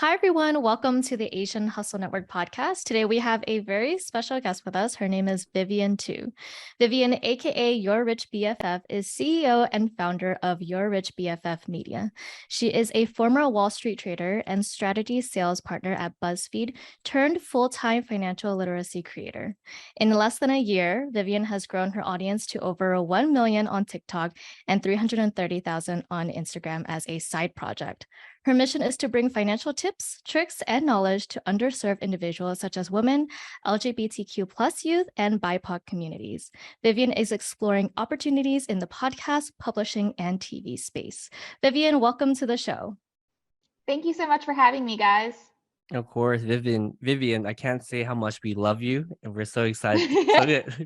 Hi, everyone. Welcome to the Asian Hustle Network podcast. Today, we have a very special guest with us. Her name is Vivian Tu. Vivian, aka Your Rich BFF, is CEO and founder of Your Rich BFF Media. She is a former Wall Street trader and strategy sales partner at BuzzFeed, turned full-time financial literacy creator. In less than a year, Vivian has grown her audience to over 1 million on TikTok and 330,000 on Instagram as a side project. Her mission is to bring financial tips, tricks, and knowledge to underserved individuals such as women, LGBTQ plus youth, and BIPOC communities. Vivian is exploring opportunities in the podcast, publishing, and TV space. Vivian, welcome to the show. Thank you so much for having me, guys. Of course, Vivian, I can't say how much we love you, and we're so excited.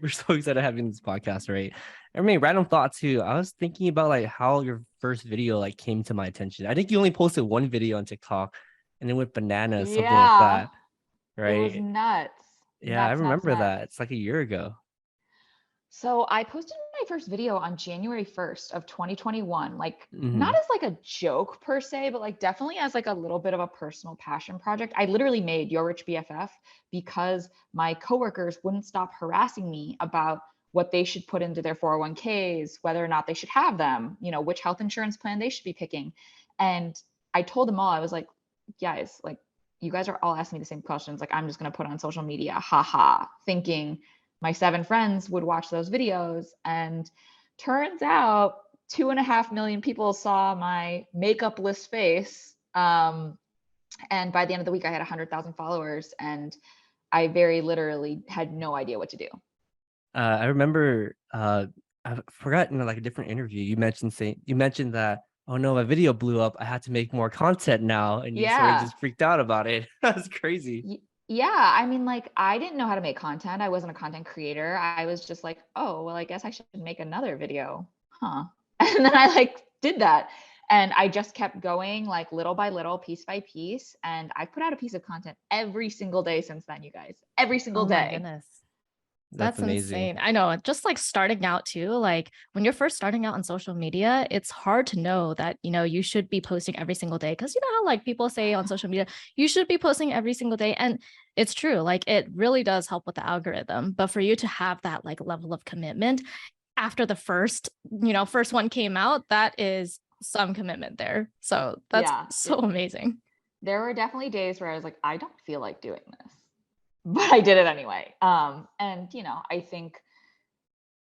We're so excited having this podcast, right? I mean, random thought too. I was thinking about like how your first video like came to my attention. I think you only posted one video on TikTok, and it went bananas, something like that, right? It was nuts. Yeah, I remember that. It's like a year ago. So I posted my first video on January 1st of 2021, like not as like a joke per se, but like definitely as like a little bit of a personal passion project. I literally made Your Rich BFF because my coworkers wouldn't stop harassing me about what they should put into their 401ks, whether or not they should have them, you know, which health insurance plan they should be picking. And I told them all, I was like, guys, like you guys are all asking me the same questions. Like I'm just going to put it on social media, haha, thinking my 7 friends would watch those videos. And turns out 2.5 million people saw my makeup-less face. And by the end of the week, I had 100,000 followers, and I very literally had no idea what to do. I remember, I forgot in like a different interview, you mentioned that, oh no, my video blew up. I had to make more content now. And you sort of just freaked out about it. That's crazy. Yeah, I mean, like, I didn't know how to make content. I wasn't a content creator. I was just like, oh, well, I guess I should make another video, huh? And then I like did that. And I just kept going like little by little, piece by piece. And I put out a piece of content every single day since then, you guys. Every single day. My goodness. That's amazing. Insane. I know. Just like starting out too, like when you're first starting out on social media, it's hard to know that, you know, you should be posting every single day. Cause you know how like people say on social media, you should be posting every single day. And it's true. Like it really does help with the algorithm. But for you to have that like level of commitment after the first one came out, that is some commitment there. So that's amazing. There were definitely days where I was like, I don't feel like doing this. But I did it anyway. And, you know, I think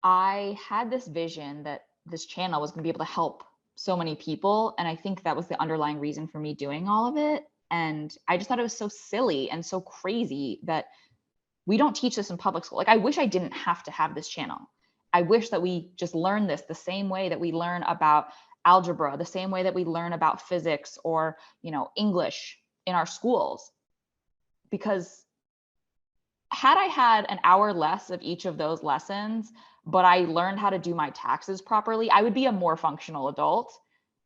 I had this vision that this channel was going to be able to help so many people. And I think that was the underlying reason for me doing all of it. And I just thought it was so silly and so crazy that we don't teach this in public school. Like, I wish I didn't have to have this channel. I wish that we just learn this the same way that we learn about algebra, the same way that we learn about physics or, you know, English in our schools. Because had I had an hour less of each of those lessons, but I learned how to do my taxes properly, I would be a more functional adult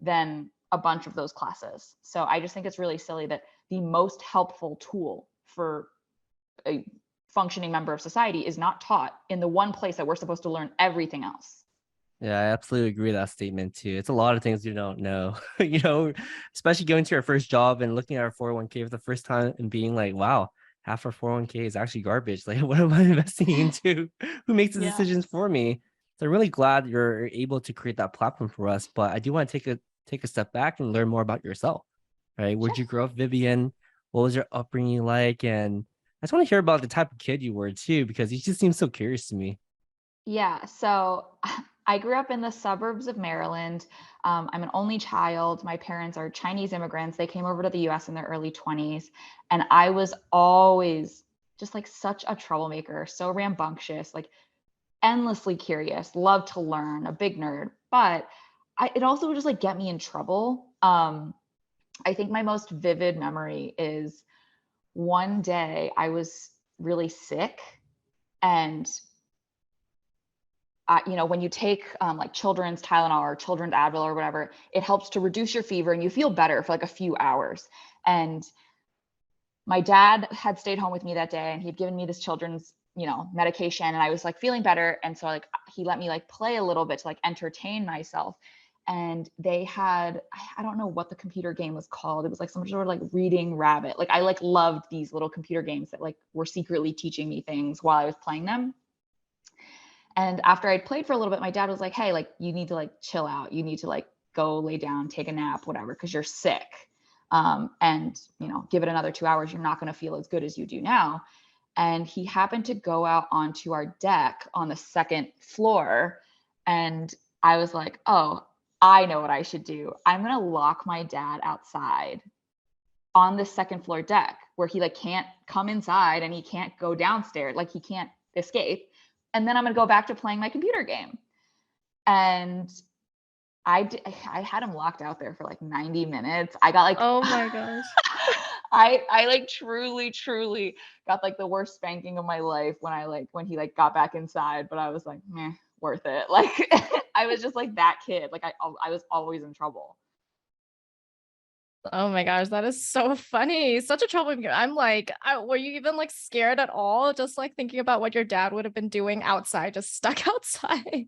than a bunch of those classes. So I just think it's really silly that the most helpful tool for a functioning member of society is not taught in the one place that we're supposed to learn everything else. Yeah, I absolutely agree with that statement too. It's a lot of things you don't know, you know, especially going to your first job and looking at our 401k for the first time and being like, wow, half our 401k is actually garbage. Like, what am I investing into? Who makes the decisions for me? So I'm really glad you're able to create that platform for us. But I do want to take a step back and learn more about yourself, right? Where'd you grow up, Vivian? What was your upbringing like? And I just want to hear about the type of kid you were too, because you just seem so curious to me. Yeah, so I grew up in the suburbs of Maryland. I'm an only child. My parents are Chinese immigrants. They came over to the US in their early 20s. And I was always just like such a troublemaker, so rambunctious, like endlessly curious, loved to learn, a big nerd. But it also would just like get me in trouble. I think my most vivid memory is one day I was really sick, and you know, when you take like children's Tylenol or children's Advil or whatever, it helps to reduce your fever and you feel better for like a few hours. And my dad had stayed home with me that day, and he'd given me this children's, you know, medication, and I was like feeling better. And so like he let me like play a little bit to like entertain myself. and they had, I don't know what the computer game was called. It was like some sort of like reading rabbit. Like I like loved these little computer games that like were secretly teaching me things while I was playing them. And after I'd played for a little bit, my dad was like, hey, like you need to like chill out. You need to like go lay down, take a nap, whatever, because you're sick. And you know, give it another 2 hours, you're not going to feel as good as you do now. And he happened to go out onto our deck on the second floor. And I was like, oh, I know what I should do. I'm going to lock my dad outside on the second floor deck where he like can't come inside and he can't go downstairs. Like he can't escape. And then I'm going to go back to playing my computer game. And I had him locked out there for like 90 minutes. I got like, Oh my gosh. I like truly got like the worst spanking of my life when he like got back inside, but I was like, meh, worth it. Like I was just like that kid. Like I was always in trouble. Oh my gosh, that is so funny. Such a troublemaker. I'm like, were you even like scared at all? Just like thinking about what your dad would have been doing outside, just stuck outside.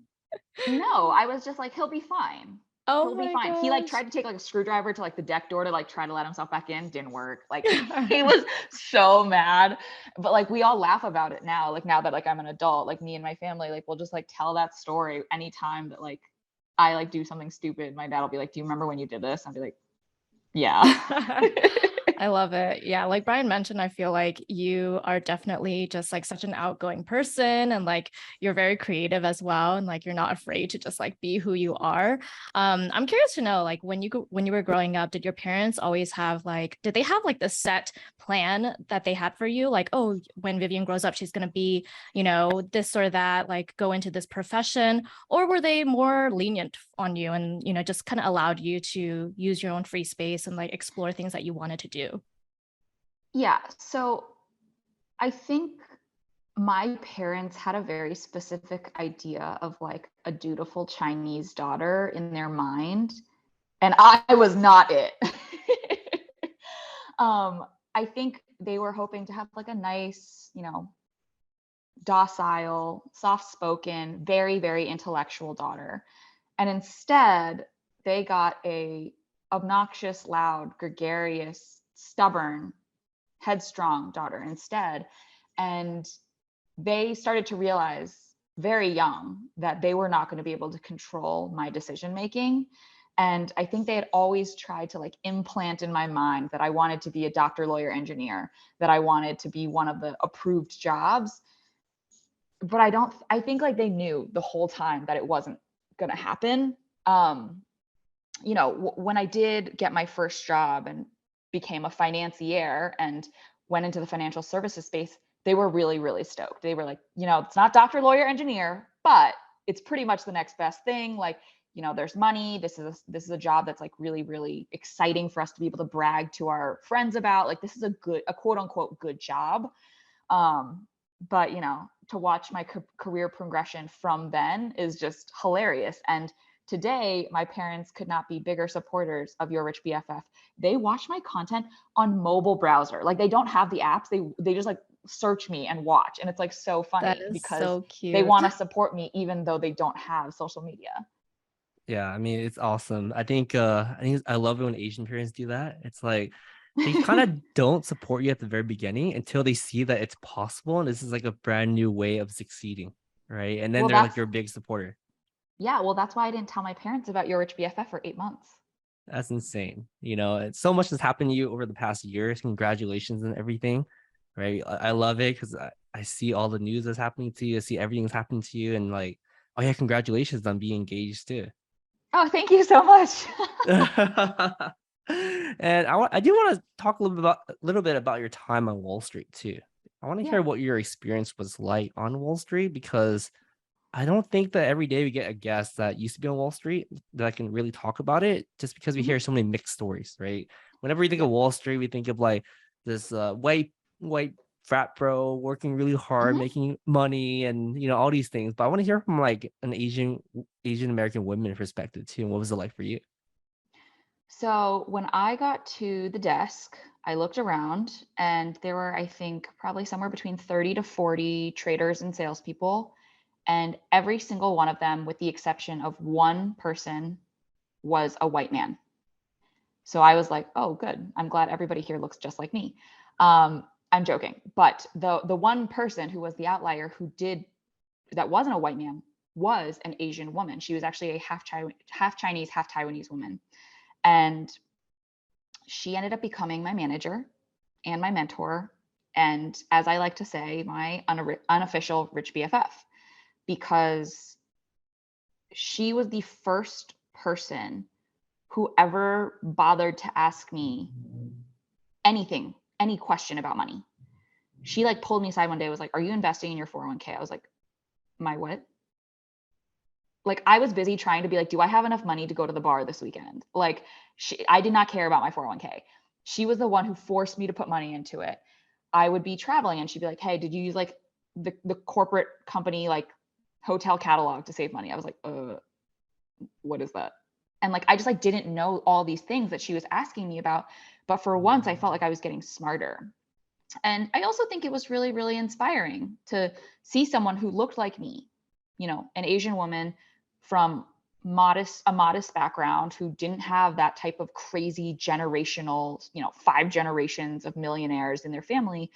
No, I was just like, he'll be fine. Oh He'll be my fine. He like gosh. tried to take like a screwdriver to like the deck door to like try to let himself back in. Didn't work. Like he was so mad. But like we all laugh about it now. Like now that like I'm an adult, like me and my family, like we'll just like tell that story anytime that like I like do something stupid. My dad will be like, do you remember when you did this? I'll be like, yeah. I love it. Yeah, like Brian mentioned, I feel like you are definitely just like such an outgoing person, and like you're very creative as well, and like you're not afraid to just like be who you are. I'm curious to know, like when you were growing up, did your parents always have like, did they have like the set plan that they had for you? Like, oh, when Vivian grows up, she's gonna be, you know, this or that, like go into this profession, or were they more lenient on you and, you know, just kind of allowed you to use your own free space and like explore things that you wanted to do? Yeah. So I think my parents had a very specific idea of like a dutiful Chinese daughter in their mind, and I was not it. I think they were hoping to have like a nice, you know, docile, soft-spoken, very, very intellectual daughter. And instead, they got a obnoxious, loud, gregarious, stubborn, headstrong daughter instead. And they started to realize very young that they were not going to be able to control my decision making. And I think they had always tried to like implant in my mind that I wanted to be a doctor, lawyer, engineer, that I wanted to be one of the approved jobs. But I think like they knew the whole time that it wasn't going to happen. You know, when I did get my first job and became a financier and went into the financial services space, they were really, really stoked. They were like, you know, it's not doctor, lawyer, engineer, but it's pretty much the next best thing. Like, you know, there's money. This is a job that's like really, really exciting for us to be able to brag to our friends about. Like, this is a quote unquote good job. But you know, to watch my career progression from then is just hilarious. And today, my parents could not be bigger supporters of Your Rich BFF. They watch my content on mobile browser. Like they don't have the apps. They just like search me and watch. And it's like so That funny is because so they cute. want to support me even though they don't have social media. Yeah, I mean, it's awesome. I love it when Asian parents do that. It's like they kind of don't support you at the very beginning until they see that it's possible and this is like a brand new way of succeeding, right? And then Well, they're like that's your big supporter. yeah, well, that's why I didn't tell my parents about Your Rich BFF for 8 months. That's insane. You know, so much has happened to you over the past years. Congratulations and everything, right? I love it because I see all the news that's happening to you. I see everything that's happening to you, and like, oh yeah, congratulations on being engaged too. Oh, thank you so much. And I do want to talk a little bit about your time on Wall Street too. I want to Yeah. hear what your experience was like on Wall Street because I don't think that every day we get a guest that used to be on Wall Street that can really talk about it just because we Mhm. hear so many mixed stories, right? Whenever we think of Wall Street, we think of like this white frat bro working really hard, Mhm. making money and you know all these things. But I want to hear from like an Asian American woman perspective too. And what was it like for you? So when I got to the desk, I looked around and there were, I think, probably somewhere between 30 to 40 traders and salespeople. And every single one of them, with the exception of one person, was a white man. So I was like, oh, good. I'm glad everybody here looks just like me. I'm joking. But the one person who was the outlier that wasn't a white man was an Asian woman. She was actually a half Chinese, half Taiwanese woman. And she ended up becoming my manager and my mentor. And as I like to say, my unofficial rich BFF, because she was the first person who ever bothered to ask me anything, any question about money. She like pulled me aside one day, was like, are you investing in your 401k? I was like, my what? Like I was busy trying to be like, do I have enough money to go to the bar this weekend? Like I did not care about my 401k. She was the one who forced me to put money into it. I would be traveling and she'd be like, hey, did you use like the corporate company, like hotel catalog to save money? I was like, what is that? And like, I just like didn't know all these things that she was asking me about. But for once I felt like I was getting smarter. And I also think it was really, really inspiring to see someone who looked like me, you know, an Asian woman from a modest background who didn't have that type of crazy generational, you know, 5 generations of millionaires in their family,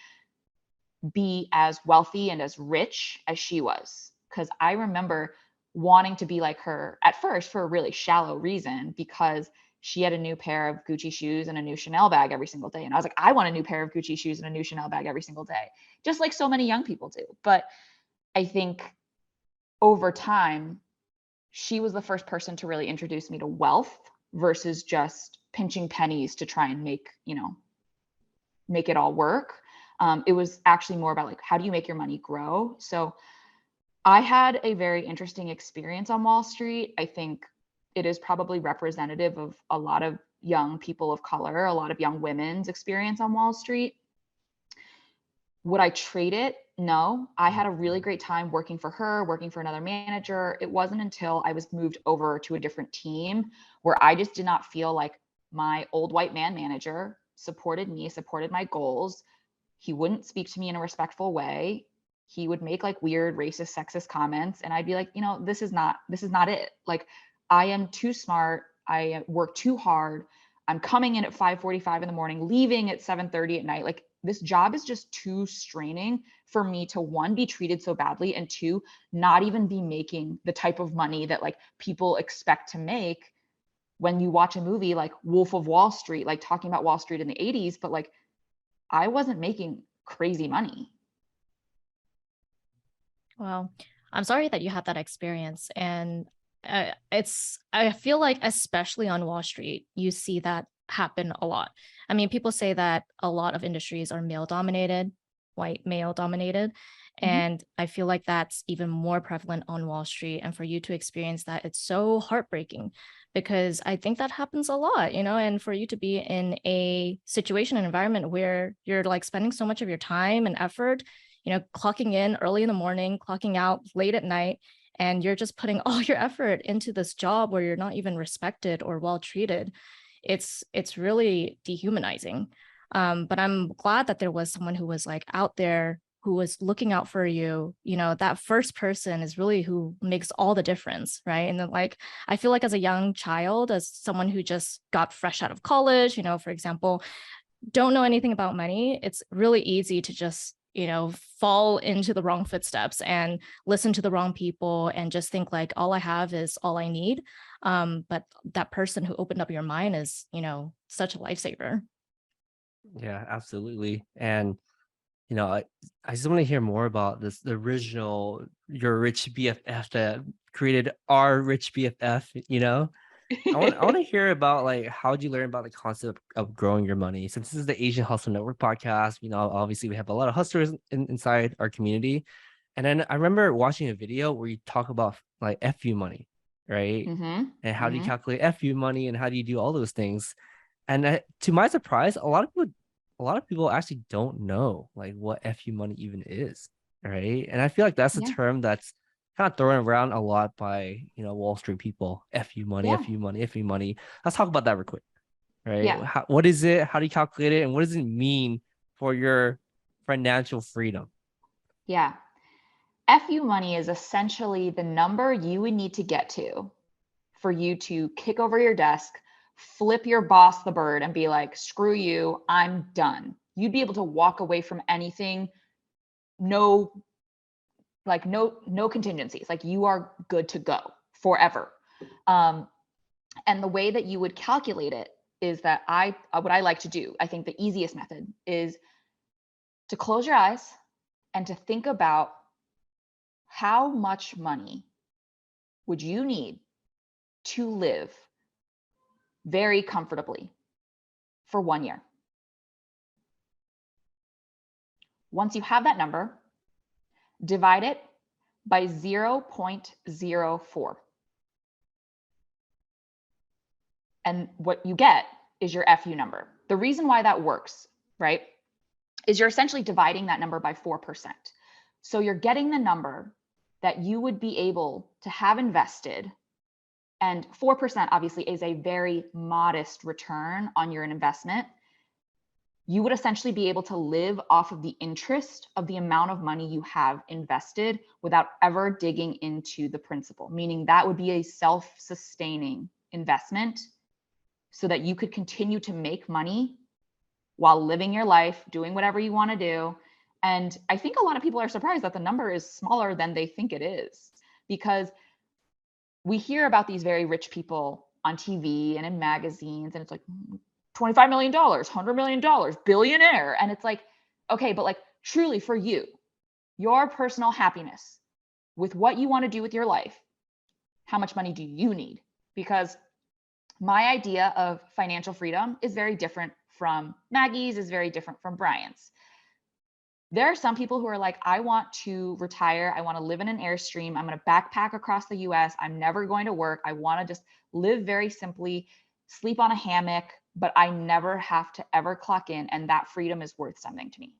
be as wealthy and as rich as she was. Because I remember wanting to be like her at first for a really shallow reason, because she had a new pair of Gucci shoes and a new Chanel bag every single day. And I was like, I want a new pair of Gucci shoes and a new Chanel bag every single day, just like so many young people do. But I think over time, she was the first person to really introduce me to wealth versus just pinching pennies to try and make it all work. It was actually more about like, how do you make your money grow? So I had a very interesting experience on Wall Street. I think it is probably representative of a lot of young people of color, a lot of young women's experience on Wall Street. Would I trade it? No. I had a really great time working for her, working for another manager. It wasn't until I was moved over to a different team where I just did not feel like my old white man manager supported me, supported my goals. He wouldn't speak to me in a respectful way. He would make like weird racist, sexist comments. And I'd be like, you know, this is not it. Like, I am too smart. I work too hard. I'm coming in at 5:45 in the morning, leaving at 7:30 at night. Like, this job is just too straining for me to, one, be treated so badly, and two, not even be making the type of money that like people expect to make when you watch a movie like Wolf of Wall Street, like talking about Wall Street in the 80s, but like I wasn't making crazy money. Well, I'm sorry that you had that experience. And I feel like, especially on Wall Street, you see that happen a lot. I mean, people say that a lot of industries are male dominated, white male dominated. And I feel like that's even more prevalent on Wall Street. And for you to experience that, it's so heartbreaking, because I think that happens a lot, you know, and for you to be in a situation and environment where you're like spending so much of your time and effort, you know, clocking in early in the morning, clocking out late at night, and you're just putting all your effort into this job where you're not even respected or well treated. It's really dehumanizing. But I'm glad that there was someone who was like out there, who was looking out for you. You know, that first person is really who makes all the difference, right? And then like, I feel like as a young child, as someone who just got fresh out of college, you know, for example, don't know anything about money, it's really easy to just, you know, fall into the wrong footsteps and listen to the wrong people and just think like all I have is all I need. But that person who opened up your mind is, you know, such a lifesaver. Yeah, absolutely. And I just want to hear more about the original Your Rich BFF that created our Rich BFF. I want to hear about like how did you learn about the concept of growing your money? Since this is the Asian Hustle Network podcast, obviously we have a lot of hustlers inside our community. And then I remember watching a video where you talk about like FU money, right? And how do you calculate FU money and how do you do all those things? And to my surprise, a lot of people actually don't know like what FU money even is, right? And I feel like that's a Yeah. term that's kind of thrown around a lot by Wall Street people. FU money, Yeah. FU money, FU money. Let's talk about that real quick, right? Yeah. What is it? How do you calculate it? And what does it mean for your financial freedom? Yeah. FU money is essentially the number you would need to get to for you to kick over your desk, flip your boss the bird and be like, screw you, I'm done. You'd be able to walk away from anything, no contingencies. Like, you are good to go forever. And the way that you would calculate it is that what I like to do, I think the easiest method is to close your eyes and to think about how much money would you need to live very comfortably for 1 year. Once you have that number, divide it by 0.04. And what you get is your FU number. The reason why that works, right, is you're essentially dividing that number by 4%. So you're getting the number that you would be able to have invested. And 4% obviously is a very modest return on your investment. You would essentially be able to live off of the interest of the amount of money you have invested without ever digging into the principal, meaning that would be a self-sustaining investment so that you could continue to make money while living your life, doing whatever you want to do. And I think a lot of people are surprised that the number is smaller than they think it is, because we hear about these very rich people on TV and in magazines, and it's like $25 million, $100 million, billionaire. And it's like, okay, but like, truly for you, your personal happiness with what you want to do with your life, how much money do you need? Because my idea of financial freedom is very different from Maggie's, is very different from Brian's. There are some people who are like, I want to retire. I want to live in an Airstream. I'm going to backpack across the US. I'm never going to work. I want to just live very simply, sleep on a hammock, but I never have to ever clock in. And that freedom is worth something to me.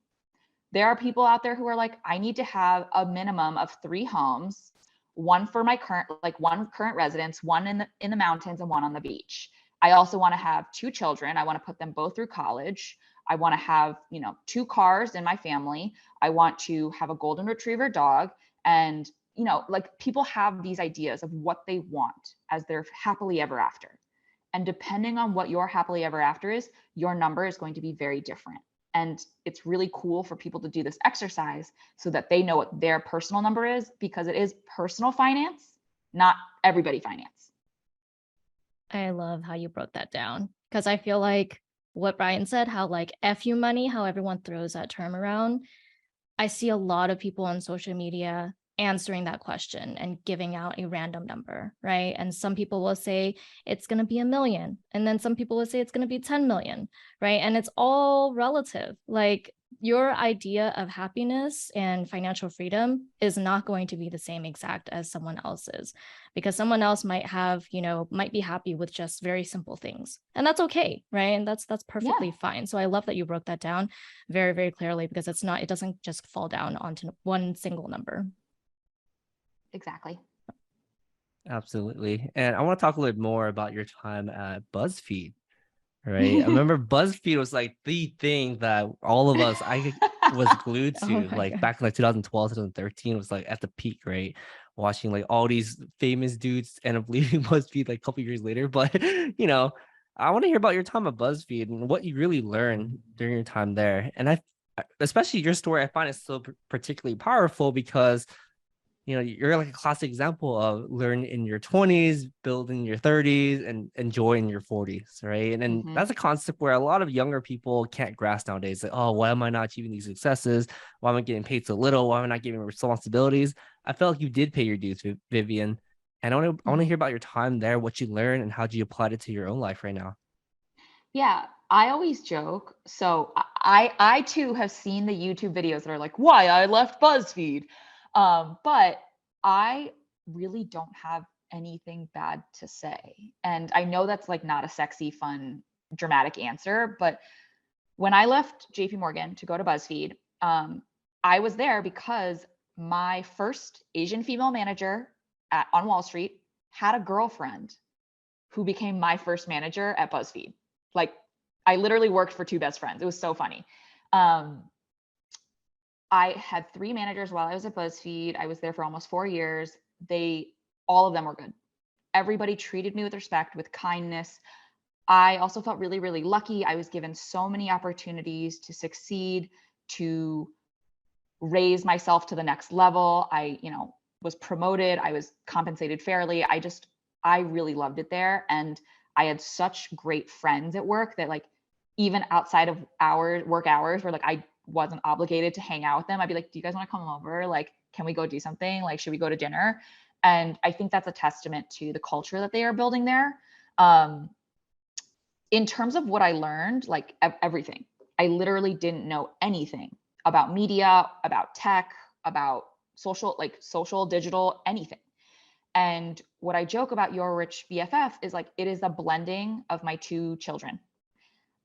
There are people out there who are like, I need to have a minimum of 3 homes, one for my one current residence, one in the mountains, and one on the beach. I also want to have 2 children. I want to put them both through college. I want to have, 2 cars in my family. I want to have a golden retriever dog. And, like, people have these ideas of what they want as their happily ever after. And depending on what your happily ever after is, your number is going to be very different. And it's really cool for people to do this exercise so that they know what their personal number is, because it is personal finance, not everybody finance. I love how you broke that down, because I feel like what Brian said, how like FU money, how everyone throws that term around. I see a lot of people on social media answering that question and giving out a random number, right? And some people will say it's going to be $1 million. And then some people will say it's going to be 10 million, right? And it's all relative. Like, your idea of happiness and financial freedom is not going to be the same exact as someone else's, because someone else might have, might be happy with just very simple things. And that's okay, right? And that's perfectly fine. So I love that you broke that down very, very clearly, because it doesn't just fall down onto one single number. Exactly. Absolutely. And I want to talk a little bit more about your time at BuzzFeed, right? I remember BuzzFeed was like the thing that all of us, I was glued to, like God. back in like 2012, 2013, was like at the peak, right? Watching like all these famous dudes end up leaving BuzzFeed like a couple years later. But, I want to hear about your time at BuzzFeed and what you really learned during your time there. And especially your story, I find it so particularly powerful because you're like a classic example of learn in your 20s, build in your 30s, and enjoy in your 40s, right? And that's a concept where a lot of younger people can't grasp nowadays. Like, oh, why am I not achieving these successes? Why am I getting paid so little? Why am I not getting responsibilities? I felt like you did pay your dues, Vivian. And I want to hear about your time there, what you learned, and how do you apply it to your own life right now? Yeah, I always joke. So I too have seen the YouTube videos that are like, why I left BuzzFeed. But I really don't have anything bad to say. And I know that's like not a sexy, fun, dramatic answer, but when I left JP Morgan to go to BuzzFeed, I was there because my first Asian female manager on Wall Street had a girlfriend who became my first manager at BuzzFeed. Like, I literally worked for 2 best friends. It was so funny. I had 3 managers while I was at BuzzFeed. I was there for almost 4 years. All of them were good. everybody treated me with respect, with kindness. I also felt really, really lucky. I was given so many opportunities to succeed, to raise myself to the next level. I, was promoted. I was compensated fairly. I really loved it there. And I had such great friends at work that like, even outside of work hours where like I wasn't obligated to hang out with them, I'd be like, do you guys want to come over? Like, can we go do something? Like, should we go to dinner? And I think that's a testament to the culture that they are building there. In terms of what I learned, like everything, I literally didn't know anything about media, about tech, about social, digital, anything. And what I joke about Your Rich BFF is like, it is a blending of my two children.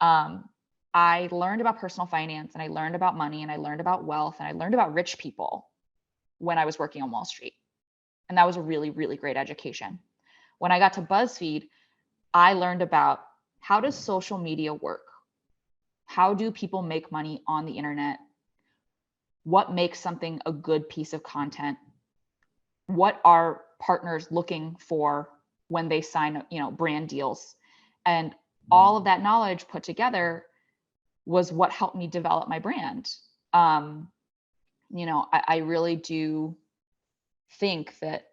I learned about personal finance, and I learned about money, and I learned about wealth, and I learned about rich people when I was working on Wall Street. And that was a really, really great education. When I got to BuzzFeed, I learned about how does social media work? How do people make money on the internet? What makes something a good piece of content? What are partners looking for when they sign, brand deals? And all of that knowledge put together was what helped me develop my brand. I really do think that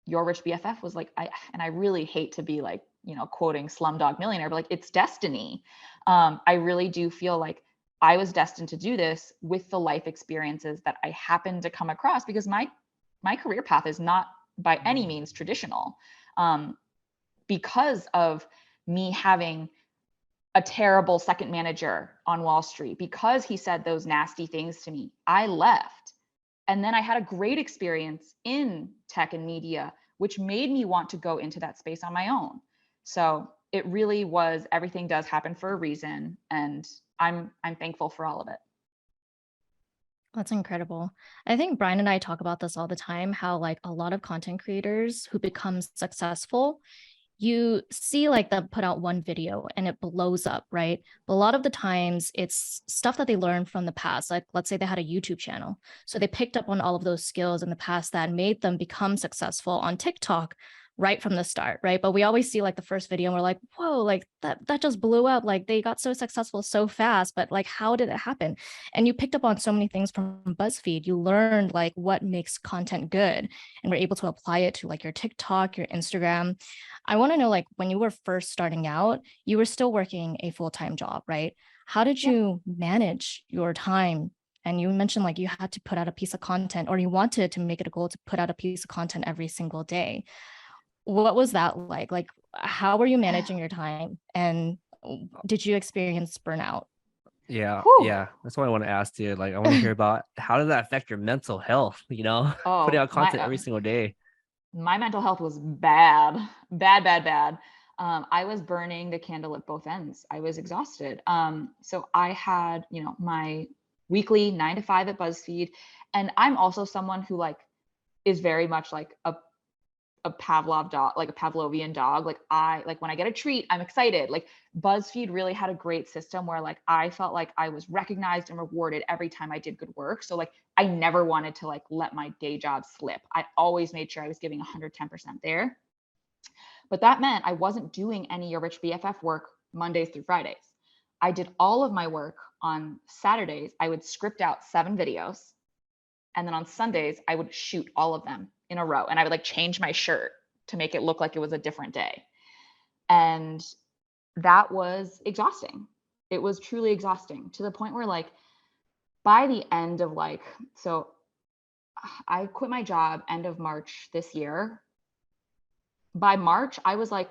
Your Rich BFF was like, I really hate to be like, quoting Slumdog Millionaire, but like, it's destiny. I really do feel like I was destined to do this with the life experiences that I happened to come across, because my career path is not by any means traditional. Because of me having a terrible second manager on Wall Street, because he said those nasty things to me, I left. And then I had a great experience in tech and media, which made me want to go into that space on my own. So it really was, everything does happen for a reason. And I'm thankful for all of it. That's incredible. I think Brian and I talk about this all the time, how like a lot of content creators who become successful, you see like them put out one video and it blows up, right? But a lot of the times it's stuff that they learned from the past. Like let's say they had a YouTube channel. So they picked up on all of those skills in the past that made them become successful on TikTok right from the start, right? But we always see like the first video and we're like, whoa, like that just blew up. Like they got so successful so fast, but like how did it happen? And you picked up on so many things from BuzzFeed. You learned like what makes content good and were able to apply it to like your TikTok, your Instagram. I want to know, like, when you were first starting out, you were still working a full-time job, right? How did you manage your time? And you mentioned like you had to put out a piece of content, or you wanted to make it a goal to put out a piece of content every single day. What was that like? Like, how were you managing your time? And did you experience burnout? Yeah, Whew. yeah. That's what I want to ask you. Like, I want to hear about how did that affect your mental health? Putting out content every single day. My mental health was bad, bad, bad, bad. I was burning the candle at both ends. I was exhausted. So I had, my weekly 9 to 5 at BuzzFeed. And I'm also someone who like is very much like a Pavlov dog, like a Pavlovian dog. Like when I get a treat, I'm excited. Like BuzzFeed really had a great system where like I felt like I was recognized and rewarded every time I did good work. So like I never wanted to like let my day job slip. I always made sure I was giving 110% there. But that meant I wasn't doing any Your Rich BFF work Mondays through Fridays. I did all of my work on Saturdays. I would script out 7 videos. And then on Sundays, I would shoot all of them in a row. And I would like change my shirt to make it look like it was a different day. And that was exhausting. It was truly exhausting, to the point where like by the end of like, so I quit my job end of March this year. By March, I was like,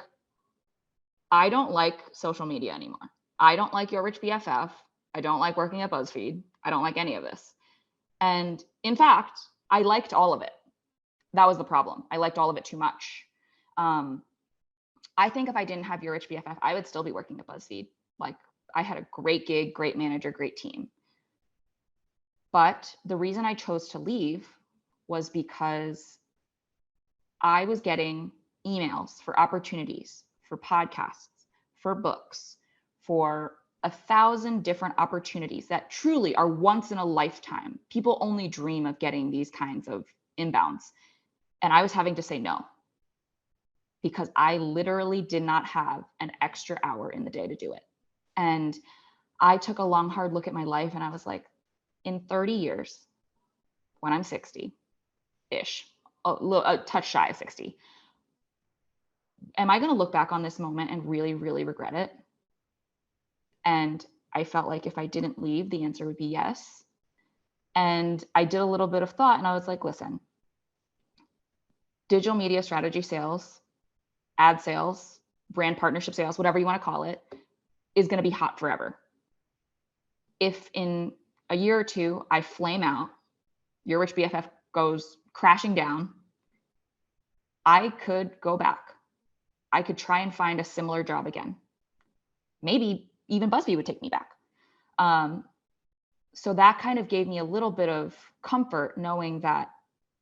I don't like social media anymore. I don't like Your Rich BFF. I don't like working at BuzzFeed. I don't like any of this. And in fact, I liked all of it. That was the problem. I liked all of it too much. I think if I didn't have Your Rich BFF, I would still be working at BuzzFeed. Like I had a great gig, great manager, great team. But the reason I chose to leave was because I was getting emails for opportunities, for podcasts, for books, for 1,000 different opportunities that truly are once in a lifetime. People only dream of getting these kinds of inbounds. And I was having to say no. because I literally did not have an extra hour in the day to do it. And I took a long, hard look at my life and I was like, in 30 years, when I'm 60-ish, a touch shy of 60, am I going to look back on this moment and really, really regret it? And I felt like if I didn't leave, the answer would be yes. And I did a little bit of thought and I was like, listen, digital media strategy sales, ad sales, brand partnership sales, whatever you want to call it, is going to be hot forever. If in a year or two I flame out, Your Rich BFF goes crashing down, I could go back. I could try and find a similar job again. Maybe even BuzzFeed would take me back. So that kind of gave me a little bit of comfort knowing that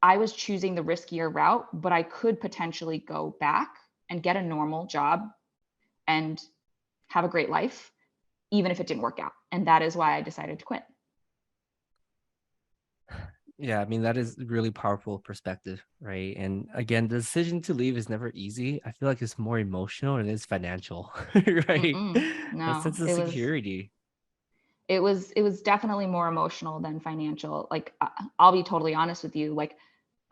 I was choosing the riskier route, but I could potentially go back and get a normal job and have a great life, even if it didn't work out. And that is why I decided to quit. Yeah, I mean, that is really powerful perspective, right? And again, the decision to leave is never easy. I feel like it's more emotional than it's financial, right? A No, sense of security. It was definitely more emotional than financial. Like, I'll be totally honest with you. Like,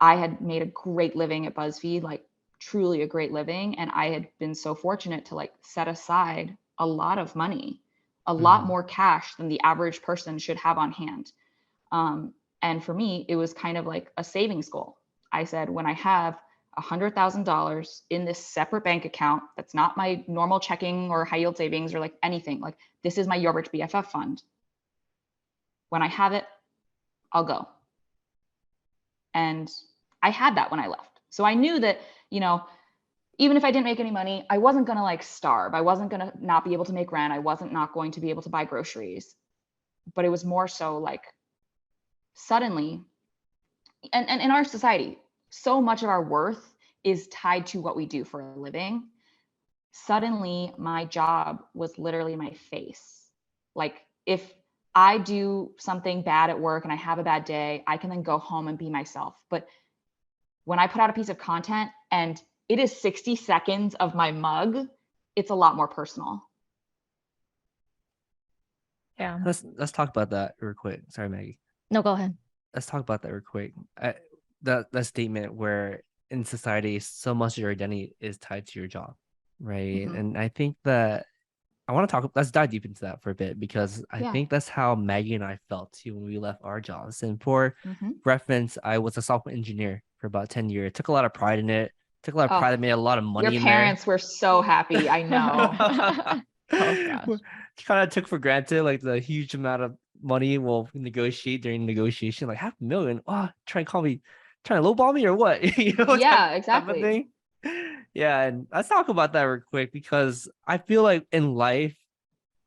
I had made a great living at BuzzFeed, like truly a great living. And I had been so fortunate to like set aside a lot of money, a lot more cash than the average person should have on hand. And for me, it was kind of like a savings goal. I said, when I have $100,000 in this separate bank account, that's not my normal checking or high yield savings or like anything, like this is my Your Rich BFF fund. When I have it, I'll go. And I had that when I left. So I knew that, you know, even if I didn't make any money, I wasn't going to like starve. I wasn't going to not be able to make rent. I wasn't not going to be able to buy groceries. But it was more so like suddenly, and in our society, so much of our worth is tied to what we do for a living. Suddenly, my job was literally my face. Like, if I do something bad at work and I have a bad day, I can then go home and be myself. But when I put out a piece of content and it is 60 seconds of my mug, it's a lot more personal. Yeah. Let's talk about that real quick. Sorry, Maggie. No, go ahead. Let's talk about that real quick. That statement where in society so much of your identity is tied to your job, right? And I think that I want to talk. Let's dive deep into that for a bit because I think that's how Maggie and I felt too when we left our jobs. And for reference, I was a software engineer for about 10 years. Took a lot of pride in it. Took a lot of pride. I made a lot of money. Your parents were so happy. I know. Oh gosh. Kind of took for granted like the huge amount of money we'll negotiate during negotiation, like $500,000. Oh, trying to lowball me or what? You know, yeah, exactly. Type of thing. Yeah, and let's talk about that real quick because I feel like in life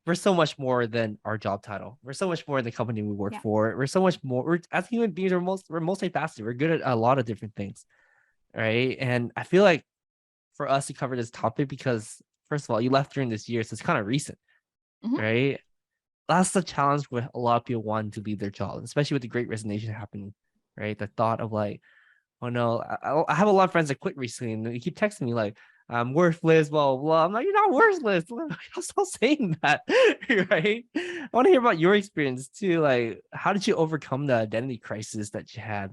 we're so much more than our job title. We're so much more than the company we work for. We're so much more. We're as human beings. We're multifaceted. We're good at a lot of different things, right? And I feel like for us to cover this topic because first of all, you left during this year, so it's kind of recent, right? That's the challenge with a lot of people wanting to leave their job, especially with the Great Resignation happening, right? The thought of like, oh no, I have a lot of friends that quit recently, and they keep texting me like, I'm worthless, blah, blah, blah. I'm like, you're not worthless. Stop saying that, right? I want to hear about your experience too. Like, how did you overcome the identity crisis that you had?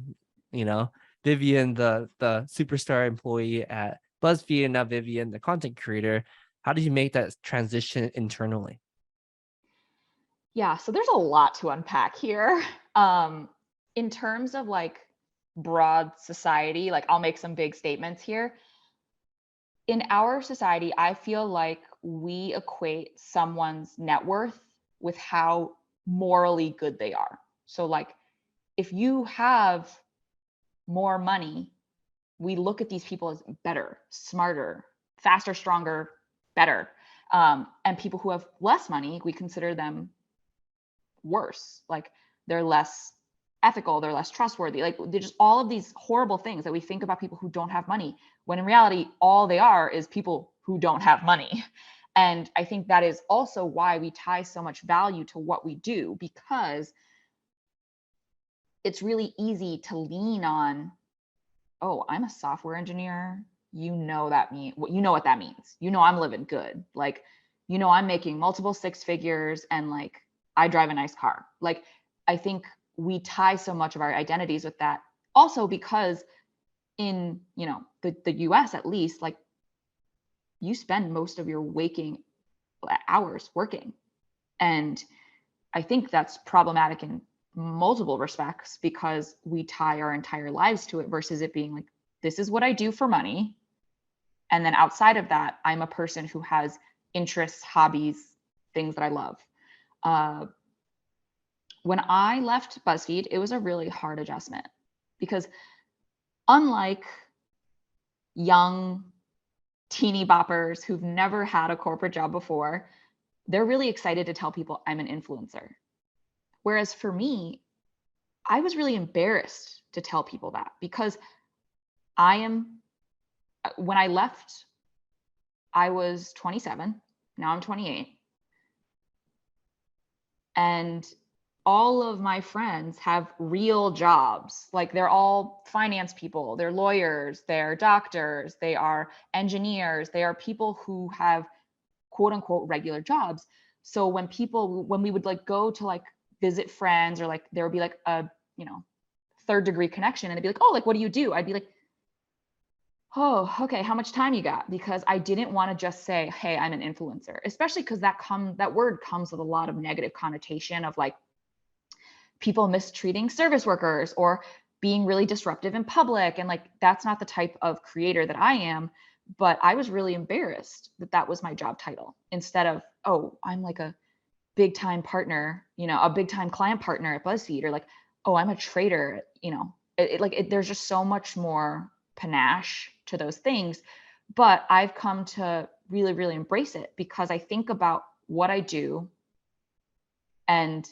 You know, Vivian, the superstar employee at BuzzFeed, and now Vivian, the content creator. How did you make that transition internally? Yeah, so there's a lot to unpack here. In terms of like broad society, like I'll make some big statements here. In our society, I feel like we equate someone's net worth with how morally good they are. So like if you have more money, we look at these people as better, smarter, faster, stronger, better. And people who have less money, we consider them worse. Like they're less ethical, they're less trustworthy. Like they're just all of these horrible things that we think about people who don't have money, when in reality, all they are is people who don't have money. And I think that is also why we tie so much value to what we do, because it's really easy to lean on, oh, I'm a software engineer. you know what that means. You know, I'm living good. Like, you know, I'm making multiple six figures and like I drive a nice car. Like, I think we tie so much of our identities with that. Also because in, you know, the US at least, like you spend most of your waking hours working. And I think that's problematic in multiple respects because we tie our entire lives to it versus it being like, this is what I do for money. And then outside of that, I'm a person who has interests, hobbies, things that I love. When I left BuzzFeed, it was a really hard adjustment because unlike young teeny boppers who've never had a corporate job before, they're really excited to tell people I'm an influencer. Whereas for me, I was really embarrassed to tell people that because when I left, I was 27. Now I'm 28. And all of my friends have real jobs. Like they're all finance people, they're lawyers, they're doctors, they are engineers, they are people who have quote unquote regular jobs. So when we would like go to like visit friends or like there would be like a, you know, third degree connection and they'd be like, oh, like, what do you do? I'd be like, oh, okay, how much time you got? Because I didn't want to just say, hey, I'm an influencer, especially because that word comes with a lot of negative connotation of like people mistreating service workers or being really disruptive in public. And like, that's not the type of creator that I am. But I was really embarrassed that that was my job title instead of, oh, I'm like a big time partner, you know, a big time client partner at BuzzFeed, or like, oh, I'm a trader, you know, there's just so much more panache to those things. But I've come to really, really embrace it because I think about what I do and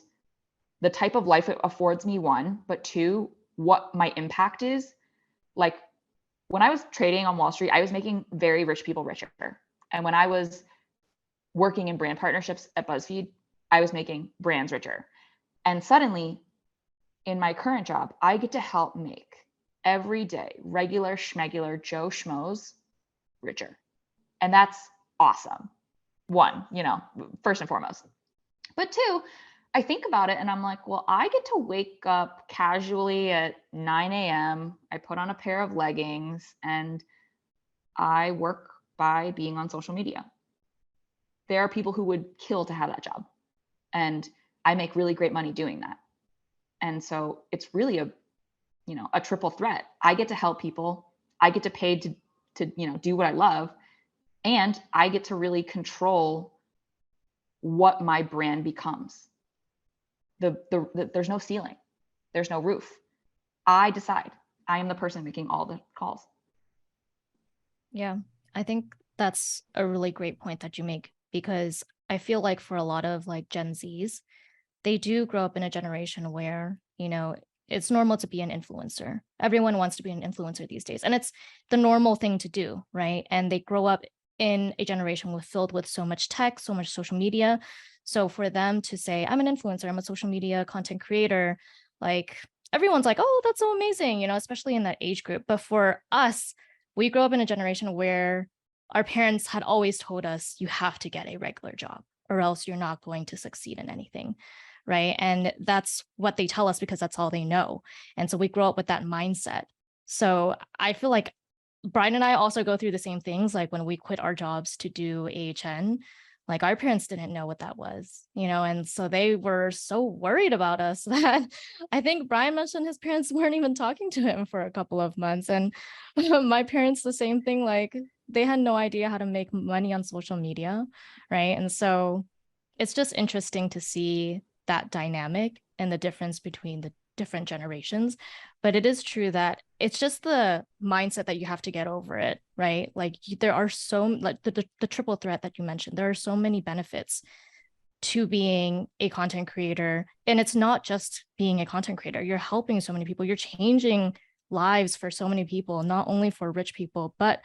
the type of life it affords me, one, but two, what my impact is. Like when I was trading on Wall Street, I was making very rich people richer. And when I was working in brand partnerships at BuzzFeed, I was making brands richer. And suddenly in my current job, I get to help make every day regular schmegular Joe Schmoes richer. And that's awesome. One, you know, first and foremost. But two, I think about it and I'm like, well, I get to wake up casually at 9 a.m. I put on a pair of leggings and I work by being on social media. There are people who would kill to have that job. And I make really great money doing that. And so it's really a triple threat. I get to help people. I get to pay to do what I love. And I get to really control what my brand becomes. There's no ceiling. There's no roof. I decide. I am the person making all the calls. Yeah, I think that's a really great point that you make because I feel like for a lot of like Gen Zs, they do grow up in a generation where, you know, it's normal to be an influencer. Everyone wants to be an influencer these days. And it's the normal thing to do, right? And they grow up in a generation filled with so much tech, so much social media. So for them to say, I'm an influencer, I'm a social media content creator, like everyone's like, oh, that's so amazing, you know, especially in that age group. But for us, we grew up in a generation where our parents had always told us, you have to get a regular job or else you're not going to succeed in anything. Right. And that's what they tell us because that's all they know. And so we grow up with that mindset. So I feel like Brian and I also go through the same things. Like when we quit our jobs to do AHN, like our parents didn't know what that was, you know, and so they were so worried about us that I think Brian mentioned his parents weren't even talking to him for a couple of months. And my parents, the same thing, like they had no idea how to make money on social media. Right. And so it's just interesting to see that dynamic and the difference between the different generations. But it is true that it's just the mindset that you have to get over it, right? Like there are like the triple threat that you mentioned, there are so many benefits to being a content creator. And it's not just being a content creator. You're helping so many people. You're changing lives for so many people, not only for rich people, but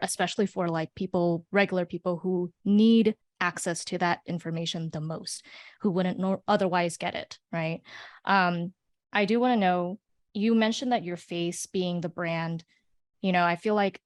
especially for like regular people who need access to that information the most, who wouldn't otherwise get it, right? I do want to know, you mentioned that your face being the brand, you know, I feel like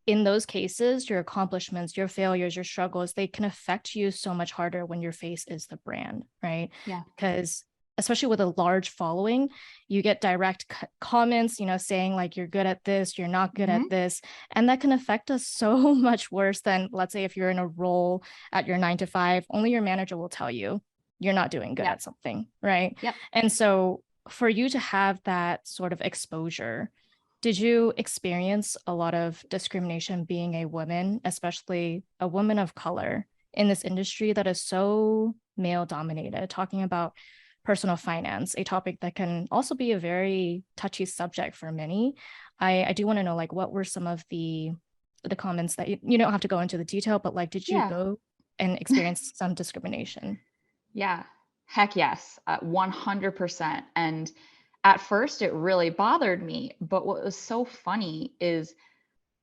in those cases, your accomplishments, your failures, your struggles, they can affect you so much harder when your face is the brand, right? Yeah. Because especially with a large following, you get direct comments, saying like, you're good at this, you're not good at this. And that can affect us so much worse than, let's say, if you're in a role at your 9 to 5, only your manager will tell you you're not doing good at something, right? Yep. And so for you to have that sort of exposure, did you experience a lot of discrimination being a woman, especially a woman of color in this industry that is so male dominated, talking about personal finance, a topic that can also be a very touchy subject for many? I do want to know, like, what were some of the comments that you don't have to go into the detail, but like, did you go and experience some discrimination? Yeah, heck yes, 100%. And at first it really bothered me. But what was so funny is,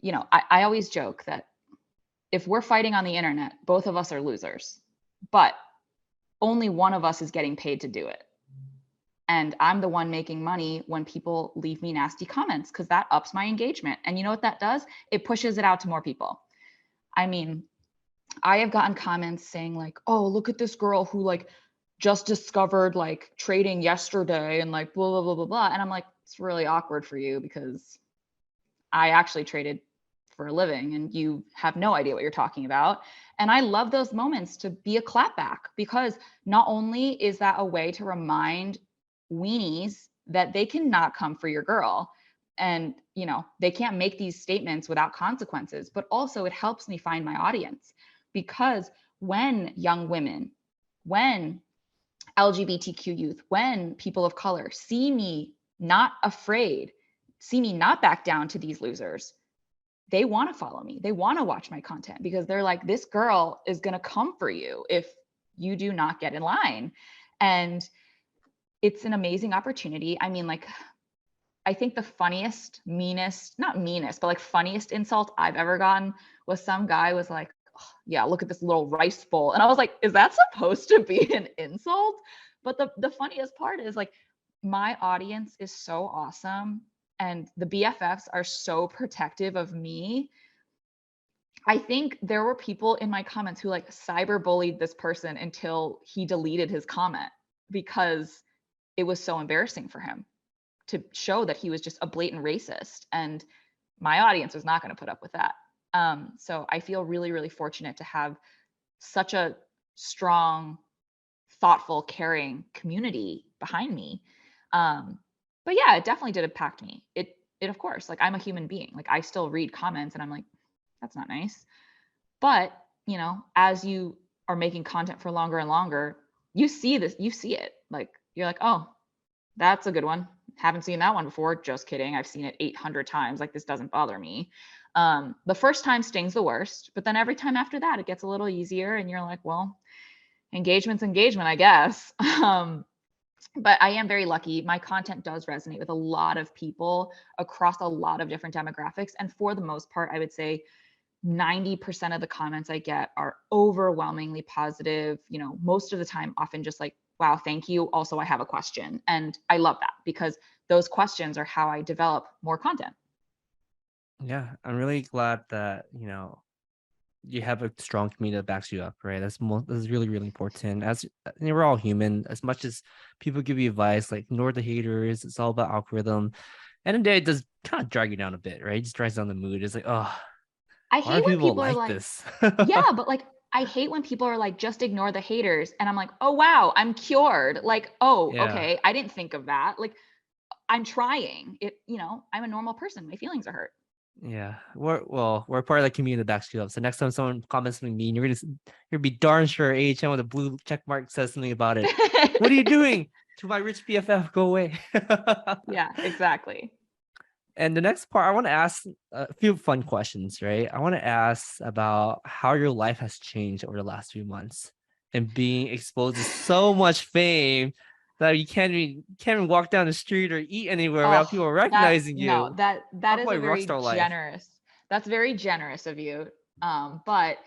I always joke that if we're fighting on the internet, both of us are losers, but only one of us is getting paid to do it. And I'm the one making money when people leave me nasty comments, because that ups my engagement. And you know what that does? It pushes it out to more people. I mean, I have gotten comments saying like, oh, look at this girl who like just discovered like trading yesterday and like blah, blah, blah, blah, blah. And I'm like, it's really awkward for you because I actually traded for a living and you have no idea what you're talking about. And I love those moments to be a clapback, because not only is that a way to remind weenies that they cannot come for your girl and, they can't make these statements without consequences, but also it helps me find my audience. Because when young women, when LGBTQ youth, when people of color see me not afraid, see me not back down to these losers, they want to follow me. They want to watch my content because they're like, this girl is going to come for you if you do not get in line. And it's an amazing opportunity. I mean, like, I think the funniest, meanest, not meanest, but like funniest insult I've ever gotten was some guy was like, oh, yeah, look at this little rice bowl. And I was like, is that supposed to be an insult? But the funniest part is like, my audience is so awesome and the BFFs are so protective of me. I think there were people in my comments who like cyber bullied this person until he deleted his comment because it was so embarrassing for him to show that he was just a blatant racist. And my audience was not going to put up with that. So I feel really, really fortunate to have such a strong, thoughtful, caring community behind me. But yeah, it definitely did impact me. It of course, like, I'm a human being. Like, I still read comments and I'm like, that's not nice. But, as you are making content for longer and longer, you see it. Like, you're like, oh, that's a good one. Haven't seen that one before. Just kidding. I've seen it 800 times. Like, this doesn't bother me. The first time stings the worst, but then every time after that, it gets a little easier and you're like, well, engagement's engagement, I guess. But I am very lucky. My content does resonate with a lot of people across a lot of different demographics. And for the most part, I would say 90% of the comments I get are overwhelmingly positive, most of the time, often just like, wow, thank you. Also, I have a question. And I love that because those questions are how I develop more content. Yeah, I'm really glad that, you have a strong community that backs you up, right? That's really, really important. As we're all human, as much as people give you advice, like ignore the haters, it's all about algorithm. And in the day, it does kind of drag you down a bit, right? It just drags down the mood. It's like, oh, I why are hate when people people are like like, this? yeah, but like, I hate when people are like, just ignore the haters. And I'm like, oh, wow, I'm cured. Like, oh, Yeah. okay. I didn't think of that. Like, I'm trying it. I'm a normal person. My feelings are hurt. Yeah, we're part of the community that backs you up. So next time someone comments something mean, you're gonna be darn sure AHN with a blue check mark says something about it. What are you doing to my rich BFF? Go away. Yeah, exactly. And the next part, I want to ask a few fun questions, right? I want to ask about how your life has changed over the last few months and being exposed to so much fame that you can't even walk down the street or eat anywhere without people recognizing you. that Talk is about a your very rockstar life. generous. That's very generous of you. But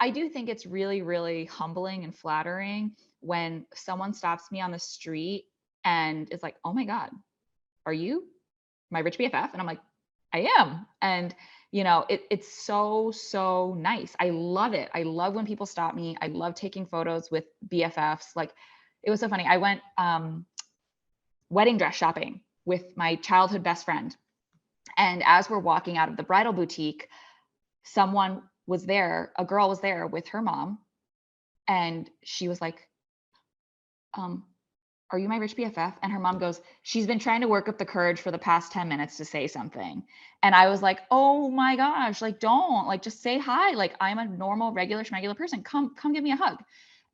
I do think it's really, really humbling and flattering when someone stops me on the street and is like, "Oh my God, are you my rich BFF?" And I'm like, "I am." And You know, it's so nice. I love it. I love when people stop me. I love taking photos with BFFs. Like, it was so funny. I went wedding dress shopping with my childhood best friend. And as we're walking out of the bridal boutique, someone was there, a girl was there with her mom. And she was like, are you my rich BFF? And her mom goes, she's been trying to work up the courage for the past 10 minutes to say something. And I was like, oh my gosh, like, don't, like, just say hi. Like, I'm a normal, regular schmegular person. Come give me a hug.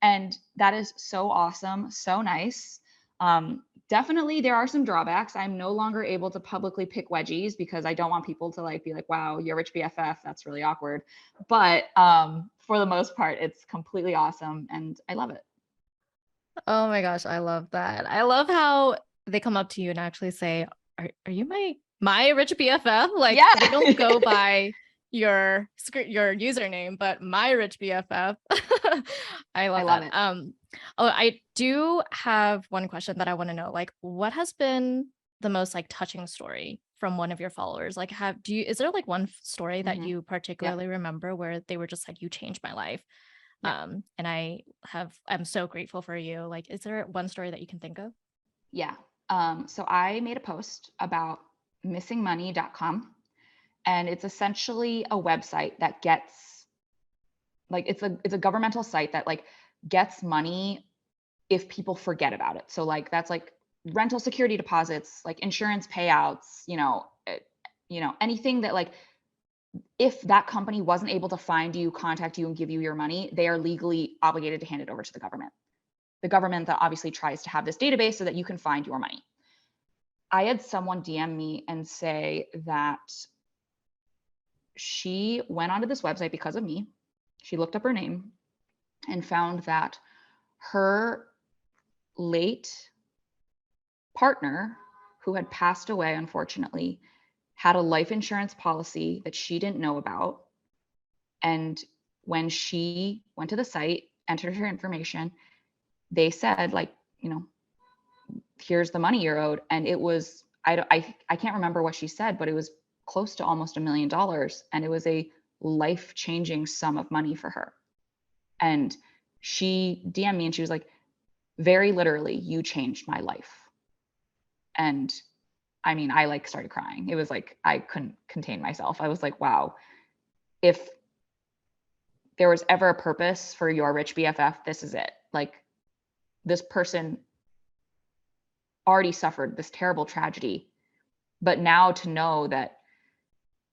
And that is so awesome. So nice. Definitely there are some drawbacks. I'm no longer able to publicly pick wedgies because I don't want people to like be like, wow, you're rich BFF. That's really awkward. But for the most part, it's completely awesome. And I love it. Oh my gosh, I love that. I love how they come up to you and actually say, are you my rich BFF? Like, Yeah. they don't go by your username, but my rich BFF. I love love that. it. Oh, I do have one question that I want to know. Like, what has been the most like touching story from one of your followers? Like, is there like one story that you particularly remember where they were just like, you changed my life? And I'm so grateful for you. Like, is there one story that you can think of? Yeah. So I made a post about missingmoney.com, and it's essentially a website that gets like, it's a governmental site that like gets money if people forget about it. So like, that's like rental security deposits, like insurance payouts, anything that like, if that company wasn't able to find you, contact you, and give you your money, they are legally obligated to hand it over to the government. The government that obviously tries to have this database so that you can find your money. I had someone DM me and say that she went onto this website because of me. She looked up her name and found that her late partner, who had passed away, unfortunately, had a life insurance policy that she didn't know about. And when she went to the site, entered her information, they said, like, here's the money you're owed. And it was, I can't remember what she said, but it was close to almost $1 million. And it was a life-changing sum of money for her. And she DM'd me and she was like, very literally, you changed my life. And I mean, I like started crying. It was like, I couldn't contain myself. I was like, wow, if there was ever a purpose for your rich BFF, this is it. Like, this person already suffered this terrible tragedy, but now to know that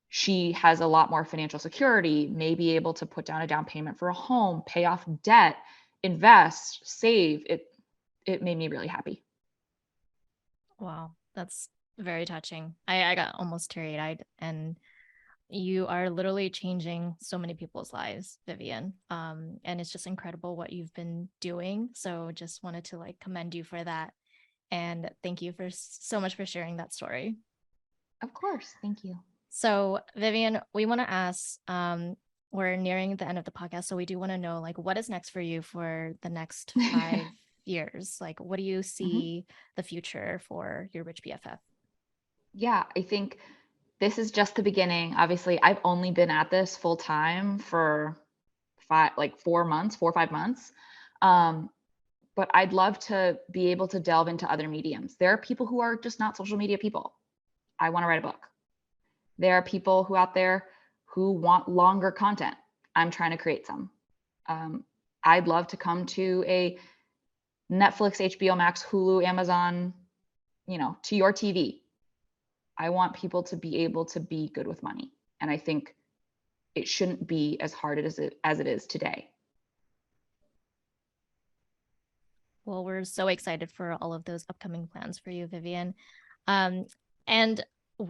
she has a lot more financial security, may be able to put down a down payment for a home, pay off debt, invest, save, it made me really happy. Wow, that's very touching. I got almost teary-eyed, and you are literally changing so many people's lives, Vivian. And it's just incredible what you've been doing. So just wanted to like commend you for that. And thank you for so much for sharing that story. Of course. Thank you. So Vivian, we want to ask, we're nearing the end of the podcast. So we do want to know, like, what is next for you for the next 5 years? Like, what do you see the future for your rich BFF? Yeah, I think this is just the beginning. Obviously, I've only been at this full time for 4 or 5 months. But I'd love to be able to delve into other mediums. There are people who are just not social media people. I want to write a book. There are people who out there who want longer content. I'm trying to create some. I'd love to come to a Netflix, HBO Max, Hulu, Amazon, to your TV. I want people to be able to be good with money. And I think it shouldn't be as hard as it is today. Well, we're so excited for all of those upcoming plans for you, Vivian. And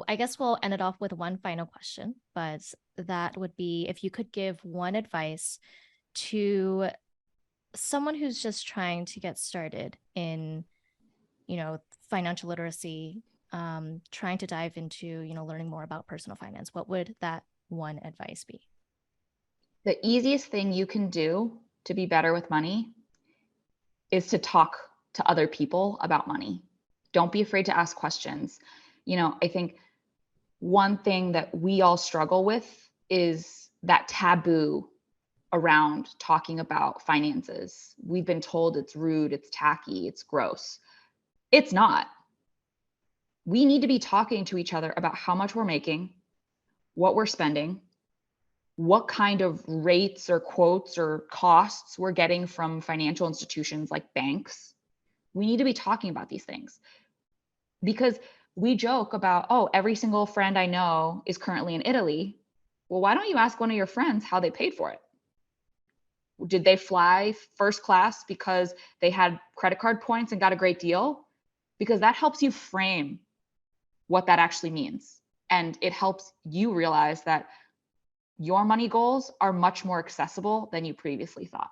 I guess we'll end it off with one final question, but that would be if you could give one advice to someone who's just trying to get started in, financial literacy, trying to dive into, learning more about personal finance, what would that one advice be? The easiest thing you can do to be better with money is to talk to other people about money. Don't be afraid to ask questions. I think one thing that we all struggle with is that taboo around talking about finances. We've been told it's rude, it's tacky, it's gross. It's not. We need to be talking to each other about how much we're making, what we're spending, what kind of rates or quotes or costs we're getting from financial institutions like banks. We need to be talking about these things because we joke about, oh, every single friend I know is currently in Italy. Well, why don't you ask one of your friends how they paid for it? Did they fly first class because they had credit card points and got a great deal? Because that helps you frame what that actually means. And it helps you realize that your money goals are much more accessible than you previously thought.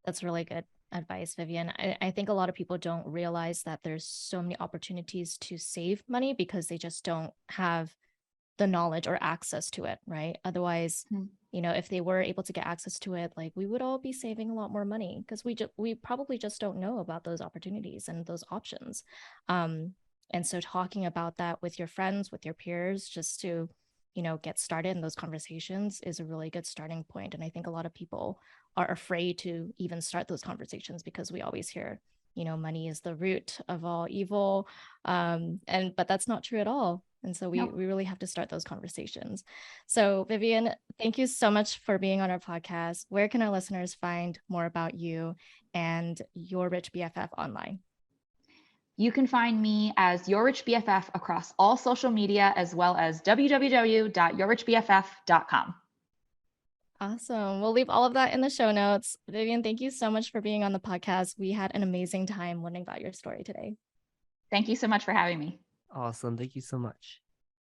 That's really good advice, Vivian. I think a lot of people don't realize that there's so many opportunities to save money because they just don't have the knowledge or access to it, right? Otherwise, you know, if they were able to get access to it, like we would all be saving a lot more money because we probably just don't know about those opportunities and those options. And so talking about that with your friends, with your peers, just to, you know, get started in those conversations is a really good starting point. And I think a lot of people are afraid to even start those conversations because we always hear, you know, money is the root of all evil. But that's not true at all. And so we really have to start those conversations. So Vivian, thank you so much for being on our podcast. Where can our listeners find more about you and Your Rich BFF online? You can find me as Your Rich BFF across all social media, as well as www.yourrichbff.com. Awesome. We'll leave all of that in the show notes. Vivian, thank you so much for being on the podcast. We had an amazing time learning about your story today. Thank you so much for having me. Awesome. Thank you so much.